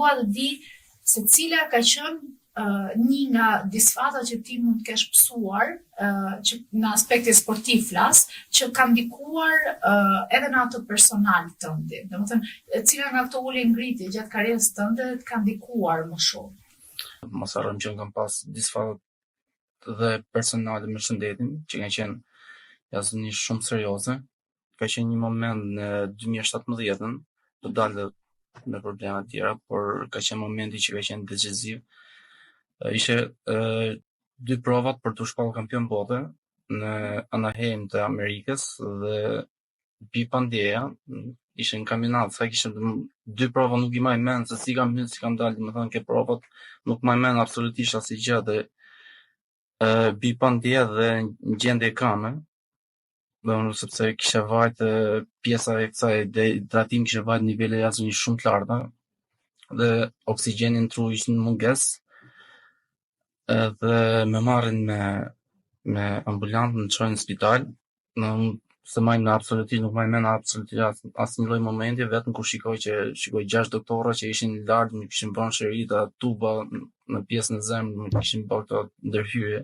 dua të di se cila ka qenë një nga disfatat që ti mund të kesh pësuar, që në aspektin sportiv flas, që ka ndikuar edhe në atë personal tëndi. Domethënë, cila nga këto ulje ngritje gjatë karrierës tënde të ka ndikuar më shumë? Mos harrojmë që kam pas disfatat dhe personale me shëndetin, që kanë qenë jashtëzakonisht shumë serioze. Ka qenë një moment në 2017-ën, të dalë me probleme të tjera, por ka qenë momenti që ka qenë decisiv. Ishe 2 provat për të shpallë kampion bote në Anaheim të Amerikës dhe pi pandjeja, ishte në kampionat, sa kishte 2 prova nuk i maj mend se si kam hyrë, si kam dalë, domethënë ke provat nuk maj mend absolutisht asnjë gjë dhe bi pandje dhe në gjendje kame, sepse kisha vajt pjesa e kësaj hidratim kisha vajt nivele jashtëzakonisht shumë të larta dhe oksigjeni në tru ishte në mungesë. Dhe me marrin me ambulant më çojnë në spital, se majnë absolutisht nuk majnë mend absolutisht asnjë lloj momenti, vetëm kur shikoj 6 doktora që ishin lart, më kishin bërë shërita tuba në pjesën e zemrës, më kishin bërë këto ndërhyrje.